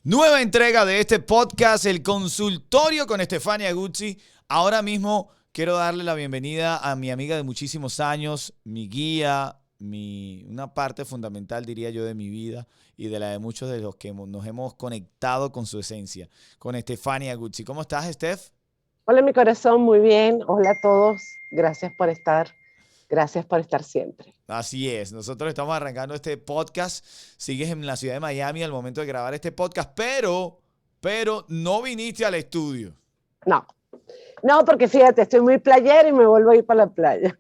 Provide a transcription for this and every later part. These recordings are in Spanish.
Nueva entrega de este podcast, El Consultorio con Estefania Guzzi. Ahora mismo quiero darle la bienvenida a mi amiga de muchísimos años, mi guía, una parte fundamental, diría yo, de mi vida y de la de muchos de los que nos hemos conectado con su esencia, con Estefania Guzzi. ¿Cómo estás, Steph? Hola, mi corazón, muy bien. Hola a todos. Gracias por estar siempre. Así es, nosotros estamos arrancando este podcast. Sigues en la ciudad de Miami al momento de grabar este podcast, pero no viniste al estudio. No, no, porque fíjate, estoy muy playera y me vuelvo a ir para la playa.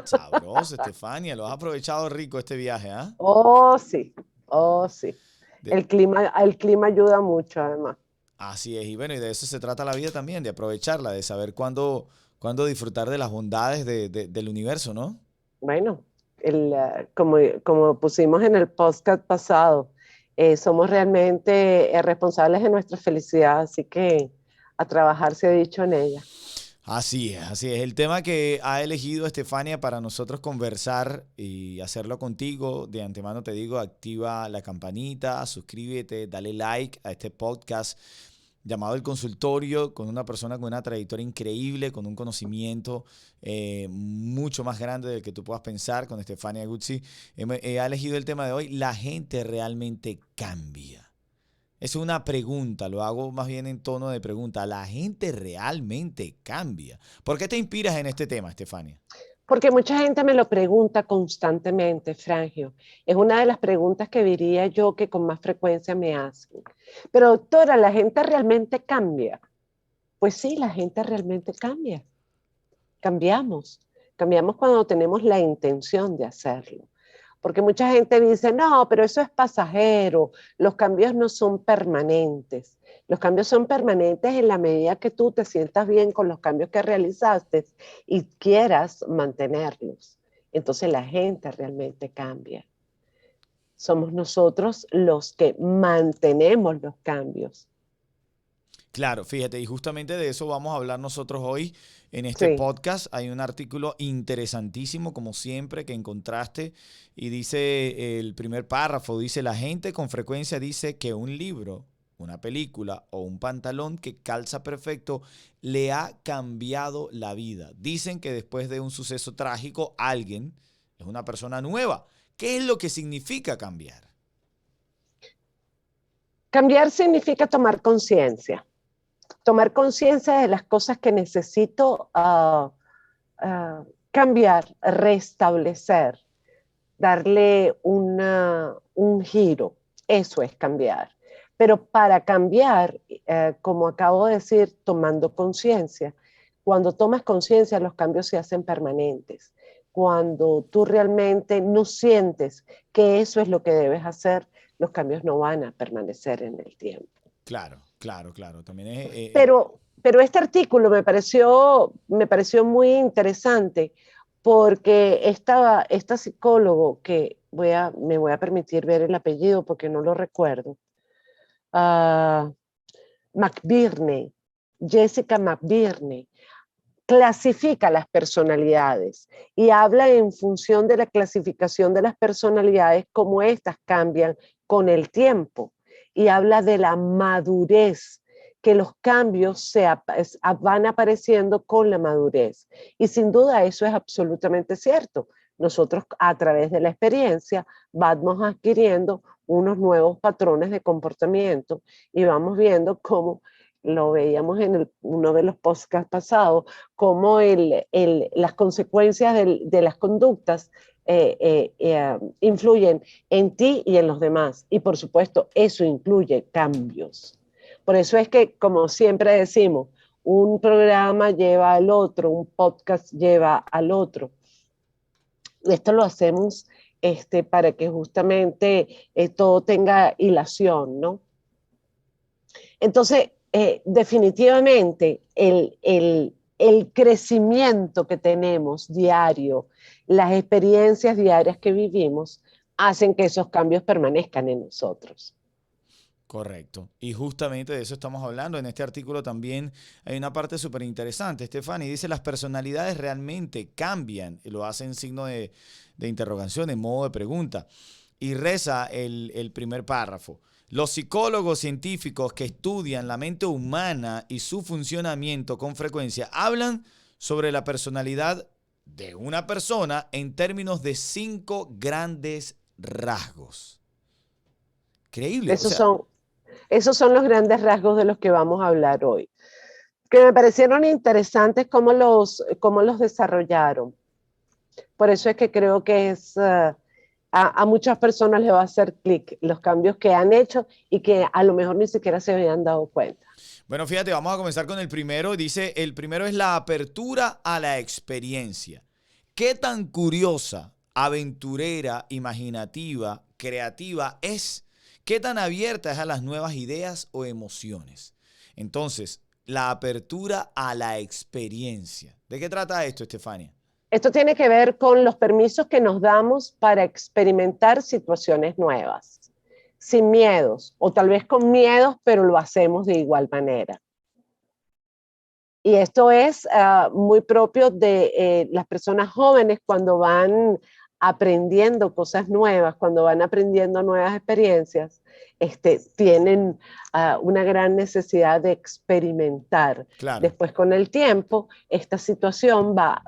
Sabroso, Estefania, lo has aprovechado rico este viaje, ¿ah? Oh, sí, oh, sí. De- El clima ayuda mucho, además. Así es, y bueno, y de eso se trata la vida también, de aprovecharla, de saber cuándo disfrutar de las bondades del universo, ¿no? Bueno, como pusimos en el podcast pasado, somos realmente responsables de nuestra felicidad, así que a trabajar se ha dicho en ella. Así es, así es. El tema que ha elegido Estefania para nosotros conversar y hacerlo contigo, de antemano te digo, activa la campanita, suscríbete, dale like a este podcast llamado El Consultorio, con una persona con una trayectoria increíble, con un conocimiento mucho más grande del que tú puedas pensar, con Estefania Guzzi. He elegido el tema de hoy, la gente realmente cambia. Es una pregunta, lo hago más bien en tono de pregunta. ¿La gente realmente cambia? ¿Por qué te inspiras en este tema, Estefania? Porque mucha gente me lo pregunta constantemente, Frangio. Es una de las preguntas que diría yo que con más frecuencia me hacen. Pero doctora, ¿la gente realmente cambia? Pues sí, la gente realmente cambia. Cambiamos. Cambiamos cuando tenemos la intención de hacerlo. Porque mucha gente dice, no, pero eso es pasajero, los cambios no son permanentes. Los cambios son permanentes en la medida que tú te sientas bien con los cambios que realizaste y quieras mantenerlos. Entonces la gente realmente cambia. Somos nosotros los que mantenemos los cambios. Claro, fíjate, y justamente de eso vamos a hablar nosotros hoy en este Sí, podcast. Hay un artículo interesantísimo, como siempre, que encontraste y dice el primer párrafo, dice, la gente con frecuencia dice que un libro, una película o un pantalón que calza perfecto le ha cambiado la vida. Dicen que después de un suceso trágico, alguien es una persona nueva. ¿Qué es lo que significa cambiar? cambiar significa tomar conciencia de las cosas que necesito cambiar, restablecer, darle un giro. Eso es cambiar. Pero para cambiar, como acabo de decir, tomando conciencia, cuando tomas conciencia los cambios se hacen permanentes. Cuando tú realmente no sientes que eso es lo que debes hacer, los cambios no van a permanecer en el tiempo. Claro, claro, claro. También Pero este artículo me pareció muy interesante porque esta psicólogo, que me voy a permitir ver el apellido porque no lo recuerdo, uh, McBirney, Jessica McBirney, clasifica las personalidades y habla en función de la clasificación de las personalidades, cómo éstas cambian con el tiempo, y habla de la madurez, que los cambios van apareciendo con la madurez. Y sin duda eso es absolutamente cierto. Nosotros a través de la experiencia vamos adquiriendo unos nuevos patrones de comportamiento y vamos viendo cómo lo veíamos en uno de los podcasts pasados, cómo las consecuencias de las conductas influyen en ti y en los demás. Y por supuesto, eso incluye cambios. Por eso es que, como siempre decimos, un programa lleva al otro, un podcast lleva al otro. Esto lo hacemos para que justamente todo tenga hilación, ¿no? Entonces, definitivamente, el crecimiento que tenemos diario, las experiencias diarias que vivimos, hacen que esos cambios permanezcan en nosotros. correcto. Y justamente de eso estamos hablando. En este artículo también hay una parte súper interesante. Stephanie dice, las personalidades realmente cambian. Y lo hace en signo de interrogación, en modo de pregunta. Y reza el primer párrafo. Los psicólogos científicos que estudian la mente humana y su funcionamiento con frecuencia hablan sobre la personalidad de una persona en términos de 5 grandes rasgos. Increíble, o Esos sea, son, esos son los grandes rasgos de los que vamos a hablar hoy, que me parecieron interesantes cómo los desarrollaron. Por eso es que creo que a muchas personas les va a hacer clic los cambios que han hecho y que a lo mejor ni siquiera se habían dado cuenta. bueno, fíjate, vamos a comenzar con el primero. Dice, el primero es la apertura a la experiencia. ¿Qué tan curiosa, aventurera, imaginativa, creativa es? ¿Qué tan abierta es a las nuevas ideas o emociones? Entonces, la apertura a la experiencia. ¿De qué trata esto, Estefania? Esto tiene que ver con los permisos que nos damos para experimentar situaciones nuevas, sin miedos, o tal vez con miedos, pero lo hacemos de igual manera. Y esto es muy propio de las personas jóvenes cuando van aprendiendo cosas nuevas, cuando van aprendiendo nuevas experiencias, tienen una gran necesidad de experimentar. Claro. Después, con el tiempo, esta situación va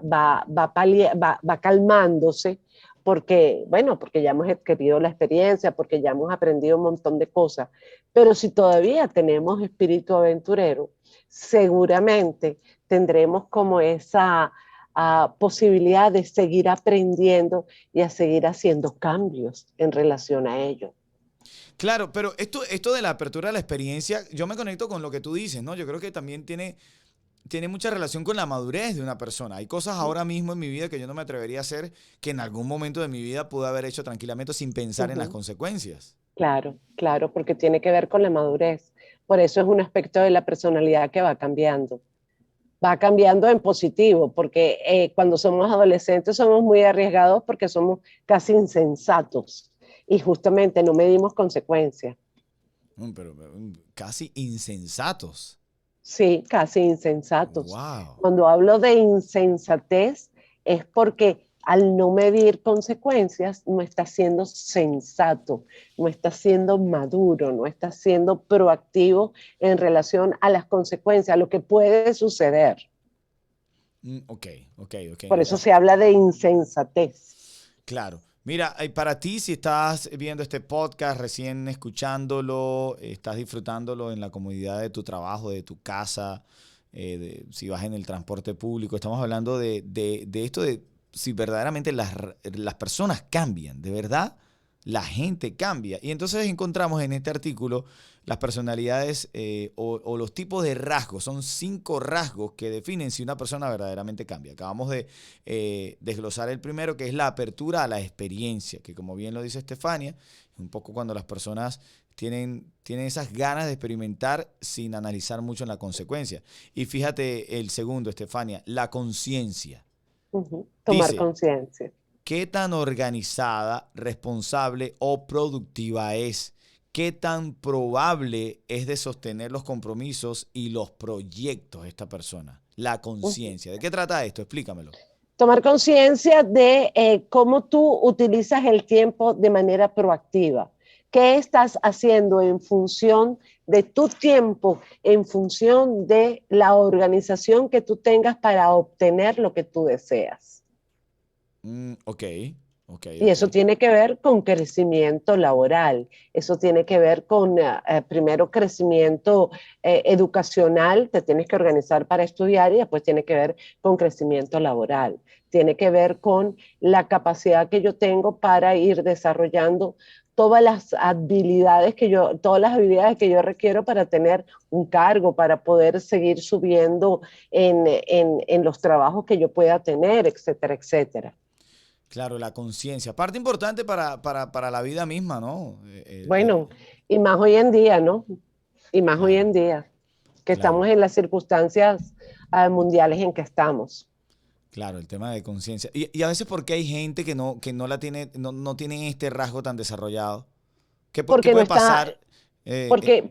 calmándose porque, bueno, porque ya hemos adquirido la experiencia, porque ya hemos aprendido un montón de cosas. Pero si todavía tenemos espíritu aventurero, seguramente tendremos como esa posibilidad de seguir aprendiendo y a seguir haciendo cambios en relación a ello. Claro, pero esto de la apertura de la experiencia, yo me conecto con lo que tú dices, ¿no? Yo creo que también tiene mucha relación con la madurez de una persona. Hay cosas ahora mismo en mi vida que yo no me atrevería a hacer que en algún momento de mi vida pude haber hecho tranquilamente sin pensar en las Ujú. consecuencias. Claro, claro, porque tiene que ver con la madurez. Por eso es un aspecto de la personalidad que va cambiando. Va cambiando en positivo, porque cuando somos adolescentes somos muy arriesgados porque somos casi insensatos y justamente no medimos consecuencias. Pero casi insensatos. Sí, casi insensatos. Wow. Cuando hablo de insensatez es porque al no medir consecuencias no está siendo sensato, no está siendo maduro, no está siendo proactivo en relación a las consecuencias, a lo que puede suceder. Ok, ok, ok. Por eso se habla de insensatez. Claro. Mira, para ti, si estás viendo este podcast, recién escuchándolo, estás disfrutándolo en la comodidad de tu trabajo, de tu casa, si vas en el transporte público, estamos hablando de esto de si verdaderamente las personas cambian, de verdad, la gente cambia. Y entonces encontramos en este artículo las personalidades o los tipos de rasgos. Son 5 rasgos que definen si una persona verdaderamente cambia. Acabamos de desglosar el primero, que es la apertura a la experiencia, que como bien lo dice Estefania, es un poco cuando las personas tienen esas ganas de experimentar sin analizar mucho en la consecuencia. Y fíjate el segundo, Estefania, la conciencia. Tomar Dice, conciencia. ¿qué tan organizada, responsable o productiva es? ¿Qué tan probable es de sostener los compromisos y los proyectos de esta persona? La conciencia. ¿De qué trata esto? Explícamelo. Tomar conciencia de cómo tú utilizas el tiempo de manera proactiva. ¿Qué estás haciendo en función de tu tiempo, en función de la organización que tú tengas para obtener lo que tú deseas? Ok, ok, Y ok. eso tiene que ver con crecimiento laboral, eso tiene que ver con, primero, crecimiento educacional, te tienes que organizar para estudiar y después tiene que ver con crecimiento laboral, tiene que ver con la capacidad que yo tengo para ir desarrollando todas las habilidades que yo requiero para tener un cargo, para poder seguir subiendo en los trabajos que yo pueda tener, etcétera, etcétera. Claro, la conciencia. Parte importante para la vida misma, ¿no? Bueno, y más hoy en día, ¿no? Y más hoy Claro, en día, que claro. estamos en las circunstancias mundiales en que estamos. Claro, el tema de conciencia. Y a veces porque hay gente que no la tiene, no tienen este rasgo tan desarrollado. ¿Qué Porque no puede está, pasar?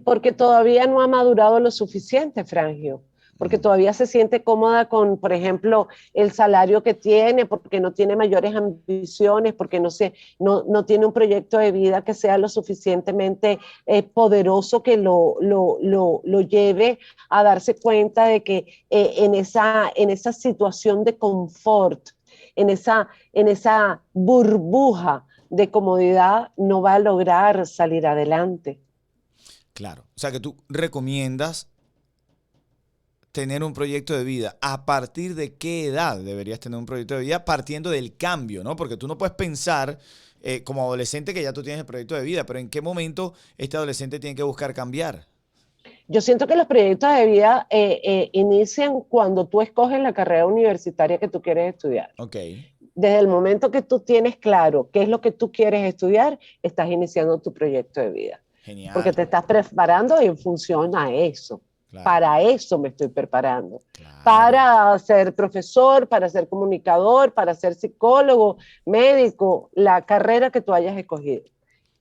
porque todavía no ha madurado lo suficiente, Frangio. porque todavía se siente cómoda con, por ejemplo, el salario que tiene, porque no tiene mayores ambiciones, porque no tiene un proyecto de vida que sea lo suficientemente poderoso que lo lleve a darse cuenta de que en esa situación de confort, en esa burbuja de comodidad, no va a lograr salir adelante. Claro. O sea que tú recomiendas tener un proyecto de vida. ¿A partir de qué edad deberías tener un proyecto de vida? Partiendo del cambio, ¿no? Porque tú no puedes pensar como adolescente que ya tú tienes el proyecto de vida, pero ¿en qué momento este adolescente tiene que buscar cambiar? Yo siento que los proyectos de vida inician cuando tú escoges la carrera universitaria que tú quieres estudiar. Ok, Desde el momento que tú tienes claro qué es lo que tú quieres estudiar, estás iniciando tu proyecto de vida. Porque genial. te estás preparando en función a eso. Claro, Para eso me estoy preparando. claro. Para ser profesor, para ser comunicador, para ser psicólogo, médico, la carrera que tú hayas escogido.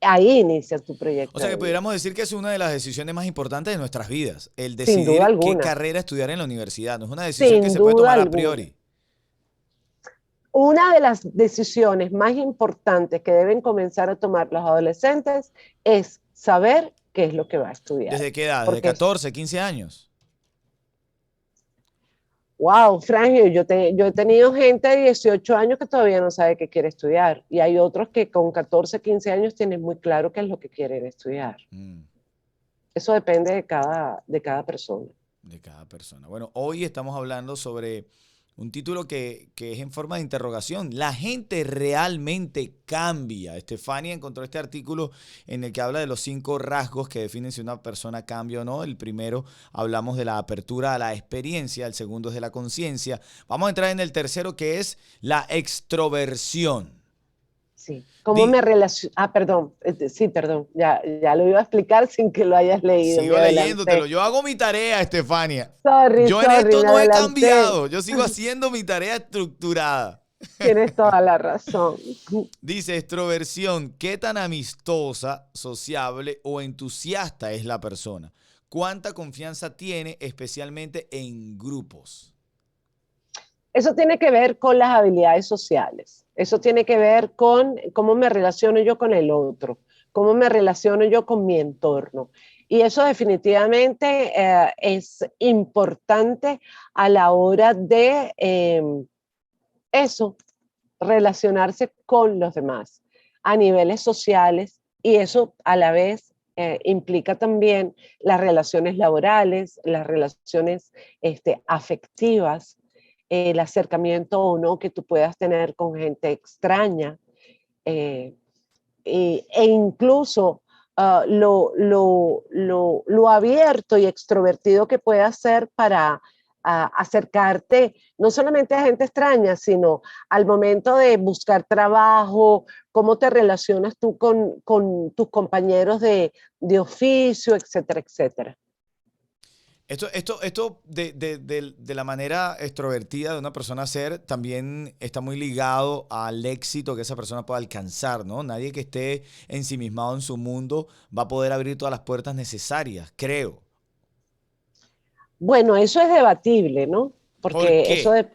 Ahí inicia tu O proyecto sea de que vida, pudiéramos decir que es una de las decisiones más importantes de nuestras vidas, el sin duda decidir qué alguna, carrera estudiar en la universidad. No es una decisión que sin se puede duda tomar a alguna. priori. Una de las decisiones más importantes que deben comenzar a tomar los adolescentes es saber qué es lo que va a estudiar. ¿Desde qué edad? ¿Desde Porque, 14, 15 años? wow, Frangio, yo he tenido gente de 18 años que todavía no sabe qué quiere estudiar. Y hay otros que con 14, 15 años tienen muy claro qué es lo que quieren estudiar. Mm, Eso depende de cada persona. de cada persona. Bueno, hoy estamos hablando sobre un título que es en forma de interrogación. ¿La gente realmente cambia? Estefania encontró este artículo en el que habla de los 5 rasgos que definen si una persona cambia o no. El primero hablamos de la apertura a la experiencia, el segundo es de la conciencia. Vamos a entrar en el tercero que es la extroversión. Sí. ¿Cómo Di- me relaciono? Ah, perdón. Sí, perdón. Ya lo iba a explicar sin que lo hayas leído. Me Sigo leyéndotelo. adelanté. Yo hago mi tarea, Estefania. Sorry, Yo en sorry, esto me no he adelanté. cambiado. Yo sigo haciendo mi tarea estructurada. Tienes toda la razón. Dice extroversión. ¿Qué tan amistosa, sociable o entusiasta es la persona? ¿Cuánta confianza tiene, especialmente en grupos? Eso tiene que ver con las habilidades sociales. Eso tiene que ver con cómo me relaciono yo con el otro, cómo me relaciono yo con mi entorno. Y eso definitivamente es importante a la hora de eso, relacionarse con los demás a niveles sociales, y eso a la vez implica también las relaciones laborales, las relaciones afectivas, el acercamiento o no que tú puedas tener con gente extraña, eh, e incluso lo abierto y extrovertido que puedas ser para acercarte no solamente a gente extraña, sino al momento de buscar trabajo, cómo te relacionas tú con tus compañeros de oficio, etcétera, etcétera. Esto de la manera extrovertida de una persona ser también está muy ligado al éxito que esa persona pueda alcanzar, ¿no? Nadie que esté ensimismado en su mundo va a poder abrir todas las puertas necesarias, creo. Bueno, eso es debatible, ¿no? ¿Por Porque qué?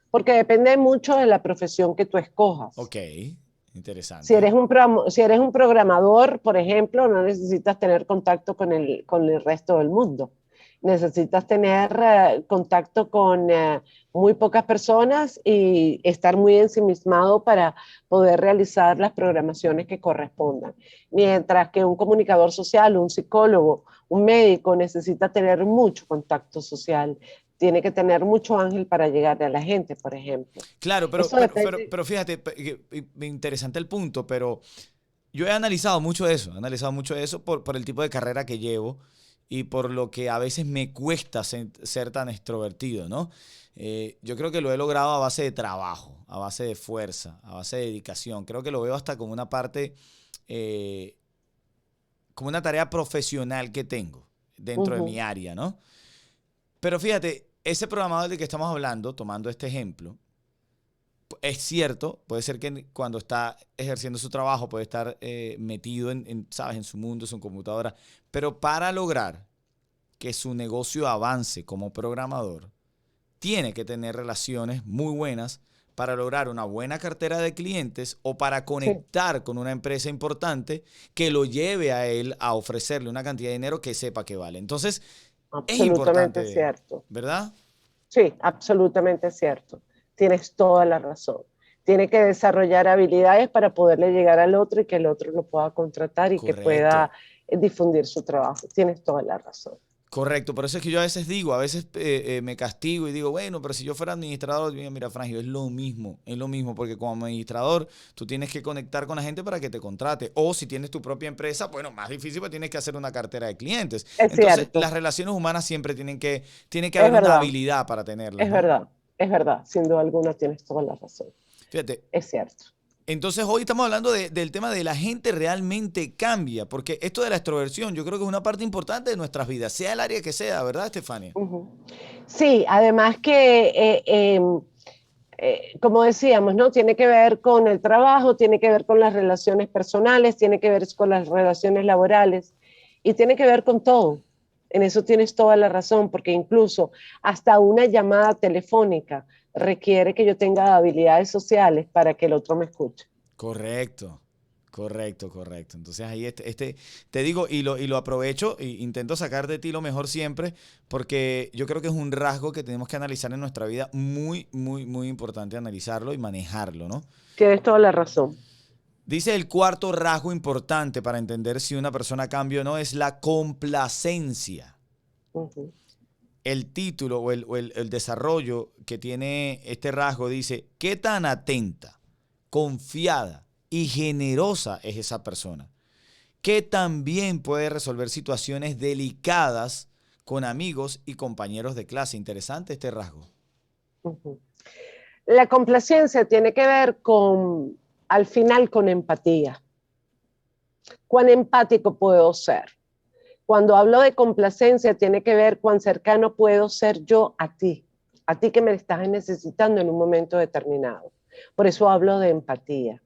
porque depende mucho de la profesión que tú escojas. Ok, Si interesante. eres si eres un programador, por ejemplo, no necesitas tener contacto con el resto del mundo. Necesitas tener contacto con muy pocas personas y estar muy ensimismado para poder realizar las programaciones que correspondan. Mientras que un comunicador social, un psicólogo, un médico necesita tener mucho contacto social. Tiene que tener mucho ángel para llegar a la gente, por ejemplo. Claro, Eso depende. pero fíjate, interesante el punto, pero yo he analizado mucho eso, por el tipo de carrera que llevo y por lo que a veces me cuesta ser tan extrovertido, ¿no? Yo creo que lo he logrado a base de trabajo, a base de fuerza, a base de dedicación. Creo que lo veo hasta como una parte, eh, como una tarea profesional que tengo dentro de mi Ujú. área, ¿no? Pero fíjate, ese programador del que estamos hablando, tomando este ejemplo, es cierto, puede ser que cuando está ejerciendo su trabajo puede estar metido ¿sabes? En su mundo, en su computadora, pero para lograr que su negocio avance como programador, tiene que tener relaciones muy buenas para lograr una buena cartera de clientes o para Sí, conectar con una empresa importante que lo lleve a él a ofrecerle una cantidad de dinero que sepa que vale. Entonces, es absolutamente importante, cierto. ¿verdad? Sí, absolutamente cierto. Tienes toda la razón. Tiene que desarrollar habilidades para poderle llegar al otro y que el otro lo pueda contratar y que pueda Correcto. difundir su trabajo. Tienes toda la razón. Correcto, por eso es que yo a veces digo, a veces me castigo y digo, bueno, pero si yo fuera administrador, mira, Frangio, es lo mismo, porque como administrador tú tienes que conectar con la gente para que te contrate, o si tienes tu propia empresa, bueno, más difícil, pues tienes que hacer una cartera de clientes. Es Entonces, cierto, las relaciones humanas siempre tiene que es haber una verdad, habilidad para tenerlas, es ¿no? verdad, es verdad. Sin duda alguna tienes toda la razón. Fíjate, Es cierto. entonces hoy estamos hablando del tema de la gente realmente cambia, porque esto de la extroversión yo creo que es una parte importante de nuestras vidas, sea el área que sea, ¿verdad, Estefania? Ujú. Sí, además que, como decíamos, ¿no? Tiene que ver con el trabajo, tiene que ver con las relaciones personales, tiene que ver con las relaciones laborales y tiene que ver con todo. En eso tienes toda la razón, porque incluso hasta una llamada telefónica requiere que yo tenga habilidades sociales para que el otro me escuche. Correcto, correcto, correcto. Entonces ahí te digo y lo aprovecho e intento sacar de ti lo mejor siempre porque yo creo que es un rasgo que tenemos que analizar en nuestra vida muy, muy, muy importante analizarlo y manejarlo, ¿no? Tienes toda la razón. Dice el cuarto rasgo importante para entender si una persona cambia o no es la complacencia. Ujú, El título el desarrollo que tiene este rasgo dice, ¿qué tan atenta, confiada y generosa es esa persona? Que también puede resolver situaciones delicadas con amigos y compañeros de clase. Interesante este rasgo. ujú. La complacencia tiene que ver con, al final, con empatía. ¿Cuán empático puedo ser? Cuando hablo de complacencia, tiene que ver cuán cercano puedo ser yo a ti que me estás necesitando en un momento determinado. Por eso hablo de empatía,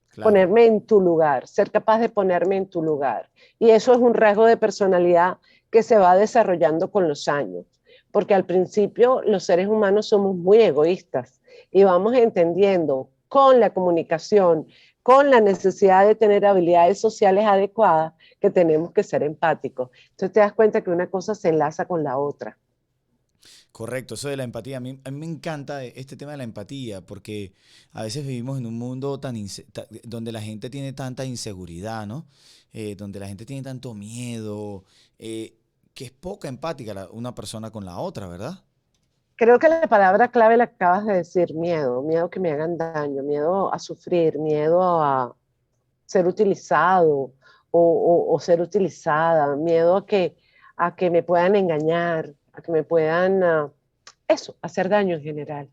Claro, ponerme en tu lugar, ser capaz de ponerme en tu lugar. Y eso es un rasgo de personalidad que se va desarrollando con los años, porque al principio los seres humanos somos muy egoístas y vamos entendiendo con la comunicación, con la necesidad de tener habilidades sociales adecuadas, que tenemos que ser empáticos. Entonces te das cuenta que una cosa se enlaza con la otra. correcto. Eso de la empatía. A mí me encanta este tema de la empatía porque a veces vivimos en un mundo donde la gente tiene tanta inseguridad, ¿no? Donde la gente tiene tanto miedo, que es poca empática una persona con la otra, ¿verdad? Creo que la palabra clave la acabas de decir, miedo, miedo que me hagan daño, miedo a sufrir, miedo a ser utilizado o ser utilizada, miedo a que me puedan engañar, a que me puedan, eso, hacer daño en general.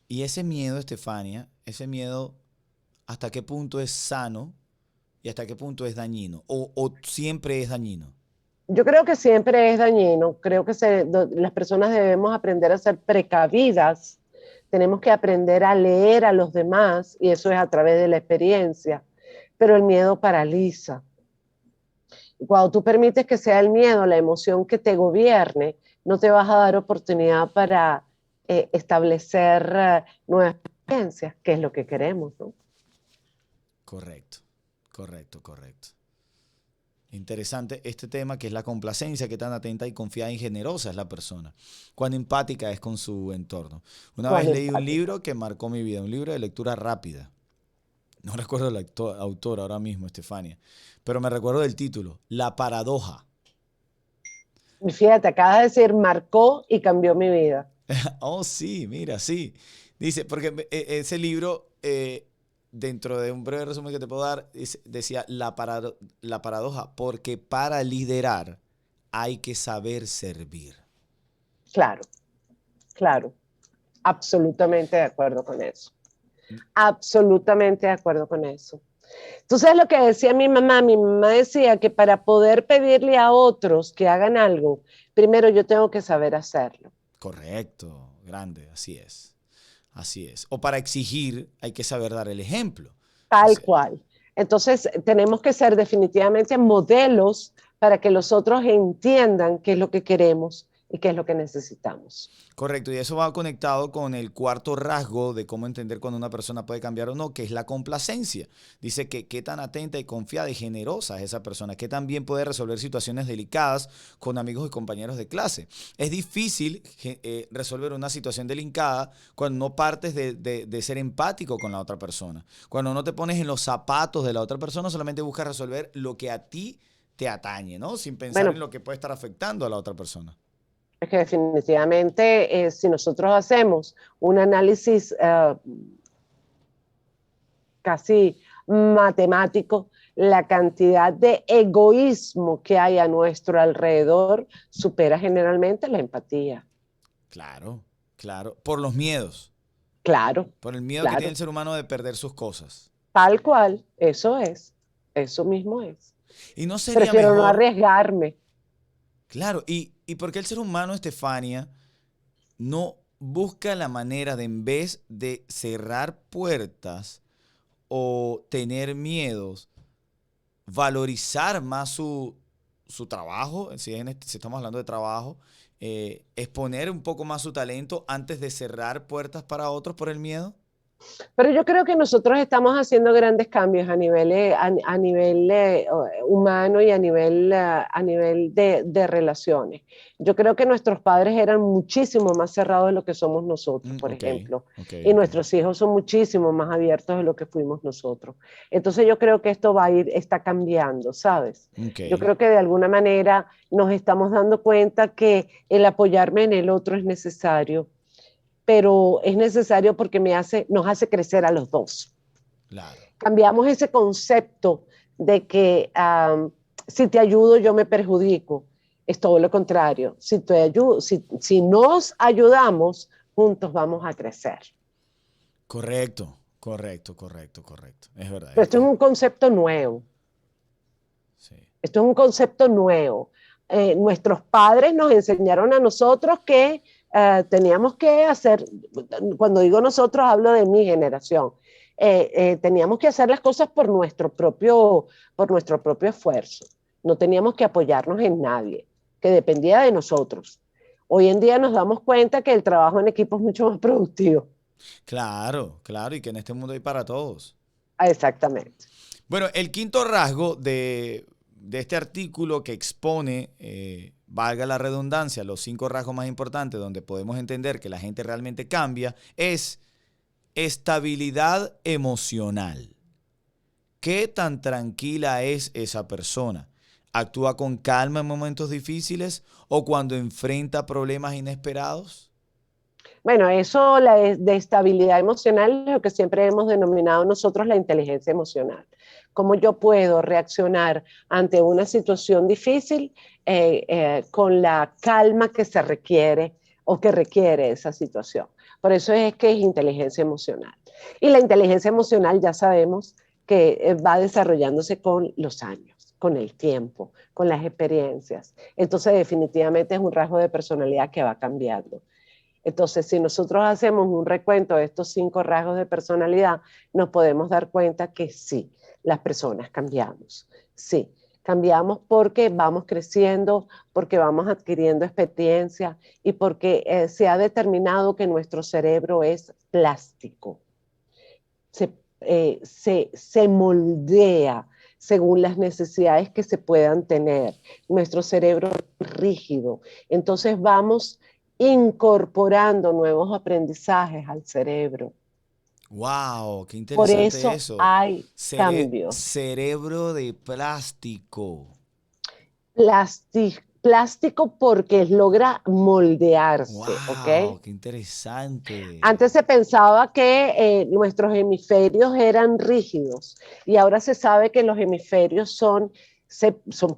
Y ese miedo, Estefania, ese miedo, ¿hasta qué punto es sano y hasta qué punto es dañino? O siempre es dañino? Yo creo que siempre es dañino, creo que las personas debemos aprender a ser precavidas, tenemos que aprender a leer a los demás y eso es a través de la experiencia, pero el miedo paraliza. Cuando tú permites que sea el miedo, la emoción que te gobierne, no te vas a dar oportunidad para establecer nuevas experiencias, que es lo que queremos, ¿no? Correcto, correcto, correcto. Interesante este tema que es la complacencia, qué tan atenta y confiada y generosa es la persona, cuán empática es con su entorno. Una vez Cuán leí un empática. libro que marcó mi vida, un libro de lectura rápida. No recuerdo el autor ahora mismo, Estefania, pero me recuerdo del título, La paradoja. Y fíjate, acabas de decir, marcó y cambió mi vida. Oh, sí, mira, sí. Dice, porque ese libro, dentro de un breve resumen que te puedo dar, decía la paradoja, porque para liderar hay que saber servir. Claro, claro, absolutamente de acuerdo con eso. Absolutamente de acuerdo con eso. Tú sabes lo que decía mi mamá decía que para poder pedirle a otros que hagan algo, primero yo tengo que saber hacerlo. Correcto, grande, así es. Así es. O para exigir hay que saber dar el ejemplo. O Tal sea, cual. Entonces, tenemos que ser definitivamente modelos para que los otros entiendan qué es lo que queremos y qué es lo que necesitamos. Correcto, y eso va conectado con el cuarto rasgo de cómo entender cuando una persona puede cambiar o no, que es la complacencia. Dice que qué tan atenta y confiada y generosa es esa persona, que también puede resolver situaciones delicadas con amigos y compañeros de clase. Es difícil resolver una situación delicada cuando no partes de ser empático con la otra persona. Cuando no te pones en los zapatos de la otra persona, solamente buscas resolver lo que a ti te atañe, ¿no? Sin pensar en Bueno, lo que puede estar afectando a la otra persona. es que definitivamente si nosotros hacemos un análisis casi matemático, la cantidad de egoísmo que hay a nuestro alrededor supera generalmente la empatía. Claro, claro. Por los miedos. Claro, Por el miedo que tiene claro, el ser humano de perder sus cosas. tal cual, eso mismo es. Y no sería Prefiero no mejor, arriesgarme. claro, y por qué el ser humano, Estefania, no busca la manera de, en vez de cerrar puertas o tener miedos, valorizar más su trabajo, si estamos hablando de trabajo, exponer un poco más su talento antes de cerrar puertas para otros por el miedo? Pero yo creo que nosotros estamos haciendo grandes cambios a nivel humano y a nivel de relaciones. Yo creo que nuestros padres eran muchísimo más cerrados de lo que somos nosotros, por Ok, ejemplo, ok, y ok. nuestros hijos son muchísimo más abiertos de lo que fuimos nosotros. Entonces yo creo que esto va a ir, está cambiando, ¿sabes? Ok. Yo creo que de alguna manera nos estamos dando cuenta que el apoyarme en el otro es necesario, pero es necesario porque nos hace crecer a los dos. Claro. Cambiamos ese concepto de que si te ayudo yo me perjudico. Es todo lo contrario. Si nos ayudamos, juntos vamos a crecer. Correcto, correcto, correcto, correcto. Es verdad. Pero esto es un concepto nuevo. Sí. Esto es un concepto nuevo. Nuestros padres nos enseñaron a nosotros que teníamos que hacer, cuando digo nosotros hablo de mi generación, teníamos que hacer las cosas por nuestro propio esfuerzo. No teníamos que apoyarnos en nadie, que dependía de nosotros. Hoy en día nos damos cuenta que el trabajo en equipo es mucho más productivo. Claro, claro, y que en este mundo hay para todos. Exactamente. Bueno, el quinto rasgo de este artículo que expone, valga la redundancia, los 5 rasgos más importantes donde podemos entender que la gente realmente cambia, es estabilidad emocional. ¿Qué tan tranquila es esa persona? ¿Actúa con calma en momentos difíciles o cuando enfrenta problemas inesperados? Bueno, eso de estabilidad emocional es lo que siempre hemos denominado nosotros la inteligencia emocional. Cómo yo puedo reaccionar ante una situación difícil con la calma que se requiere o que requiere esa situación. Por eso es que es inteligencia emocional. Y la inteligencia emocional ya sabemos que va desarrollándose con los años, con el tiempo, con las experiencias. Entonces definitivamente es un rasgo de personalidad que va cambiando. Entonces, si nosotros hacemos un recuento de estos 5 rasgos de personalidad, nos podemos dar cuenta que sí, las personas cambiamos. Sí, cambiamos porque vamos creciendo, porque vamos adquiriendo experiencia y porque se ha determinado que nuestro cerebro es plástico. Se moldea según las necesidades que se puedan tener. Nuestro cerebro es rígido. Entonces vamos incorporando nuevos aprendizajes al cerebro. ¡Wow! ¡Qué Por interesante eso eso! hay cambios. Cerebro de plástico. Plástico porque logra moldearse, ¿ok? ¡Wow! ¡Qué interesante! Antes se pensaba que nuestros hemisferios eran rígidos y ahora se sabe que los hemisferios son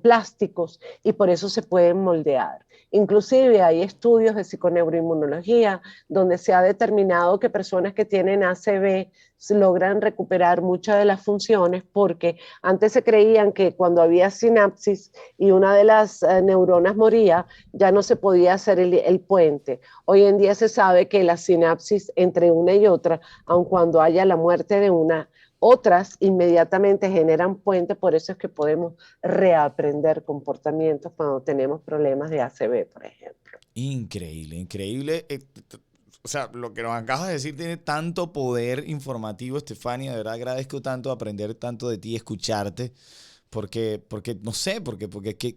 plásticos y por eso se pueden moldear. Inclusive hay estudios de psiconeuroinmunología donde se ha determinado que personas que tienen ACV logran recuperar muchas de las funciones porque antes se creían que cuando había sinapsis y una de las neuronas moría, ya no se podía hacer el puente. Hoy en día se sabe que la sinapsis entre una y otra, aun cuando haya la muerte de una, Otras inmediatamente generan puente, por eso es que podemos reaprender comportamientos cuando tenemos problemas de ACV, por ejemplo. Increíble, increíble. O sea, lo que nos acabas de decir tiene tanto poder informativo, Estefania. De verdad agradezco tanto aprender tanto de ti, escucharte. Porque no sé,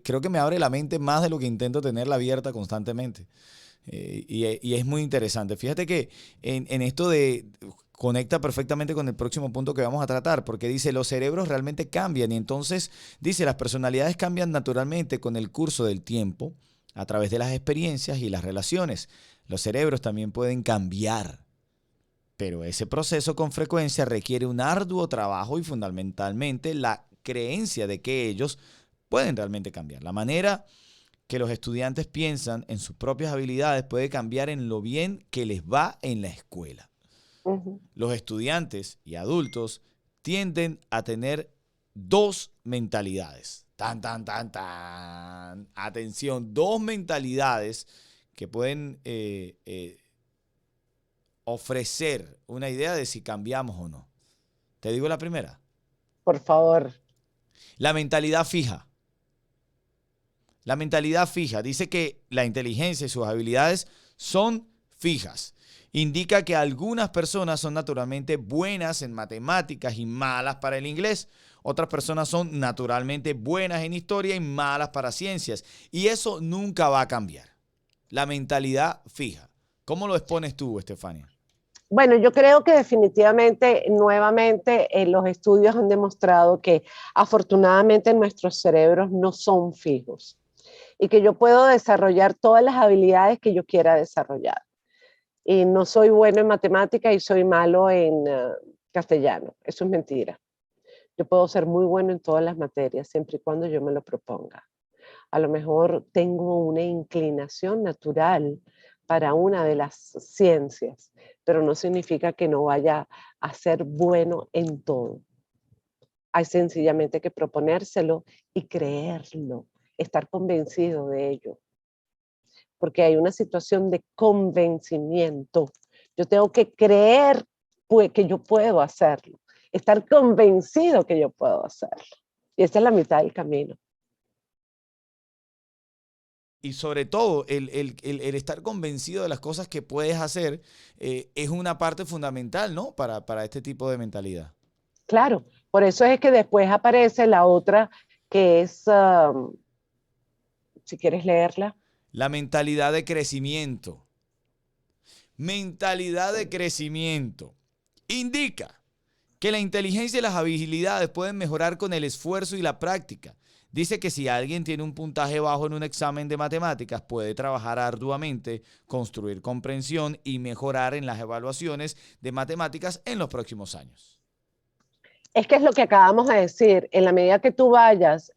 creo que me abre la mente más de lo que intento tenerla abierta constantemente. Y es muy interesante. Fíjate que en esto de conecta perfectamente con el próximo punto que vamos a tratar, porque dice, los cerebros realmente cambian y entonces dice, las personalidades cambian naturalmente con el curso del tiempo, a través de las experiencias y las relaciones. Los cerebros también pueden cambiar, pero ese proceso con frecuencia requiere un arduo trabajo y fundamentalmente la creencia de que ellos pueden realmente cambiar. La manera que los estudiantes piensan en sus propias habilidades puede cambiar en lo bien que les va en la escuela. Ujú. Los estudiantes y adultos tienden a tener dos mentalidades. Tan, tan, tan, tan. Atención, dos mentalidades que pueden ofrecer una idea de si cambiamos o no. Te digo la primera. Por favor. La mentalidad fija. La mentalidad fija dice que la inteligencia y sus habilidades son fijas. Indica que algunas personas son naturalmente buenas en matemáticas y malas para el inglés. Otras personas son naturalmente buenas en historia y malas para ciencias. Y eso nunca va a cambiar. La mentalidad fija. ¿Cómo lo expones tú, Estefania? Bueno, yo creo que definitivamente, nuevamente, los estudios han demostrado que afortunadamente nuestros cerebros no son fijos y que yo puedo desarrollar todas las habilidades que yo quiera desarrollar. Y no soy bueno en matemática y soy malo en castellano. Eso es mentira. Yo puedo ser muy bueno en todas las materias, siempre y cuando yo me lo proponga. A lo mejor tengo una inclinación natural para una de las ciencias, pero no significa que no vaya a ser bueno en todo. Hay sencillamente que proponérselo y creerlo, estar convencido de ello, porque hay una situación de convencimiento. Yo tengo que creer que yo puedo hacerlo, estar convencido que yo puedo hacerlo. Y esa es la mitad del camino. Y sobre todo, el estar convencido de las cosas que puedes hacer es una parte fundamental, ¿no? Para este tipo de mentalidad. Claro, por eso es que después aparece la otra que es, si quieres leerla. La mentalidad de crecimiento. Mentalidad de crecimiento. Indica que la inteligencia y las habilidades pueden mejorar con el esfuerzo y la práctica. Dice que si alguien tiene un puntaje bajo en un examen de matemáticas, puede trabajar arduamente, construir comprensión y mejorar en las evaluaciones de matemáticas en los próximos años. Es que es lo que acabamos de decir, en la medida que tú vayas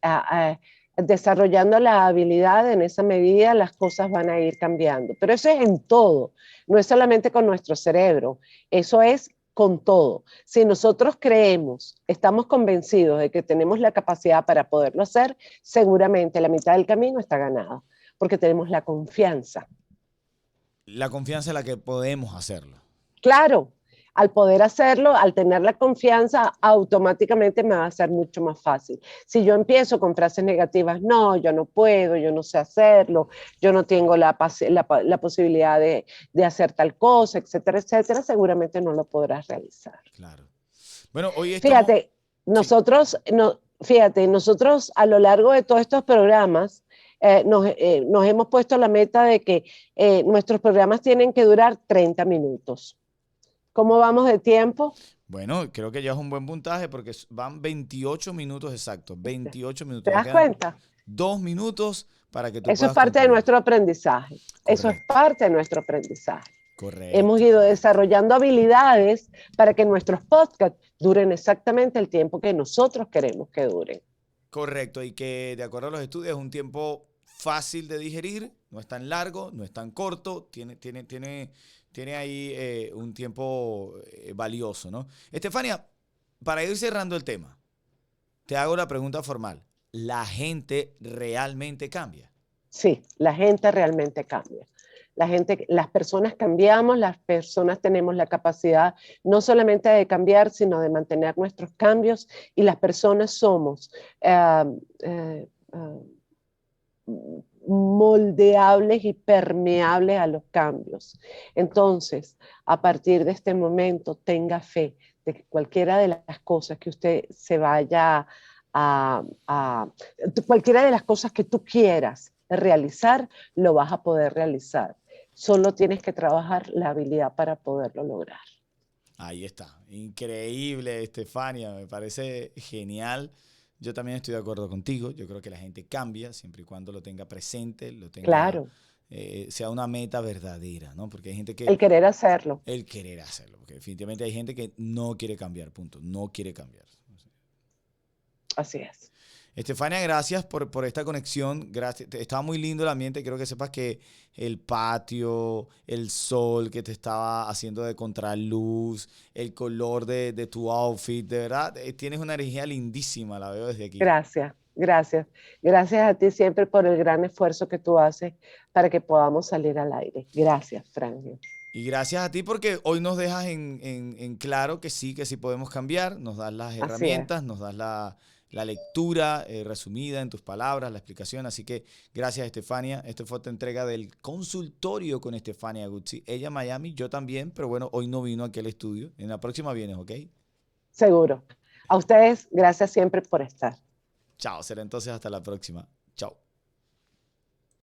desarrollando la habilidad, en esa medida las cosas van a ir cambiando. Pero eso es en todo, no es solamente con nuestro cerebro, eso es con todo. Si nosotros creemos, estamos convencidos de que tenemos la capacidad para poderlo hacer, seguramente la mitad del camino está ganada, porque tenemos la confianza. La confianza en la que podemos hacerlo. Claro, al poder hacerlo, al tener la confianza, automáticamente me va a ser mucho más fácil. Si yo empiezo con frases negativas, no, yo no puedo, yo no sé hacerlo, yo no tengo la posibilidad de hacer tal cosa, etcétera, etcétera, seguramente no lo podrás realizar. Claro. Bueno, hoy estamos... Fíjate, Sí. nosotros a lo largo de todos estos programas nos hemos puesto la meta de que nuestros programas tienen que durar 30 minutos. ¿Cómo vamos de tiempo? Bueno, creo que ya es un buen puntaje porque van 28 minutos exactos. ¿Viste? 28 ¿Te minutos. Ya das quedan cuenta? 2 minutos para que tú Eso es puedas parte de concluir. nuestro aprendizaje. Eso es Correcto, parte de nuestro aprendizaje. Hemos correcto, ido correcto. desarrollando habilidades para que nuestros podcasts duren exactamente el tiempo que nosotros queremos que duren. Correcto, y que de acuerdo a los estudios es un tiempo fácil de digerir, no es tan largo, no es tan corto, tiene ahí un tiempo valioso, ¿no? Estefania, para ir cerrando el tema, te hago la pregunta formal. ¿La gente realmente cambia? Sí, la gente realmente cambia. Las personas cambiamos, las personas tenemos la capacidad no solamente de cambiar, sino de mantener nuestros cambios, y las personas somos moldeables y permeables a los cambios. Entonces, a partir de este momento, tenga fe de que cualquiera de las cosas que usted se vaya a cualquiera de las cosas que tú quieras realizar, lo vas a poder realizar. Solo tienes que trabajar la habilidad para poderlo lograr. Ahí está. Increíble, Estefania. Me parece genial. Yo también estoy de acuerdo contigo. Yo creo que la gente cambia siempre y cuando lo tenga presente, lo tenga, Claro, sea una meta verdadera, ¿no? Porque hay gente que, el querer hacerlo. el querer hacerlo, porque definitivamente hay gente que no quiere cambiar, punto. No quiere cambiar. Así es. Estefania, gracias por esta conexión. Gracias. Estaba muy lindo el ambiente. Quiero que sepas que el patio, el sol que te estaba haciendo de contraluz, el color de tu outfit, de verdad, tienes una energía lindísima, la veo desde aquí. Gracias, gracias. Gracias a ti siempre por el gran esfuerzo que tú haces para que podamos salir al aire. Gracias, Frangio. Y gracias a ti porque hoy nos dejas en claro que sí podemos cambiar, nos das las Así es. herramientas, nos das la lectura resumida en tus palabras, la explicación. Así que gracias, Estefania. Esta fue otra entrega del consultorio con Estefania Guzzi. Ella en Miami, yo también, pero bueno, hoy no vino aquí al estudio. En la próxima vienes, ¿ok? Seguro. A ustedes, gracias siempre por estar. Chao, será entonces hasta la próxima. Chao.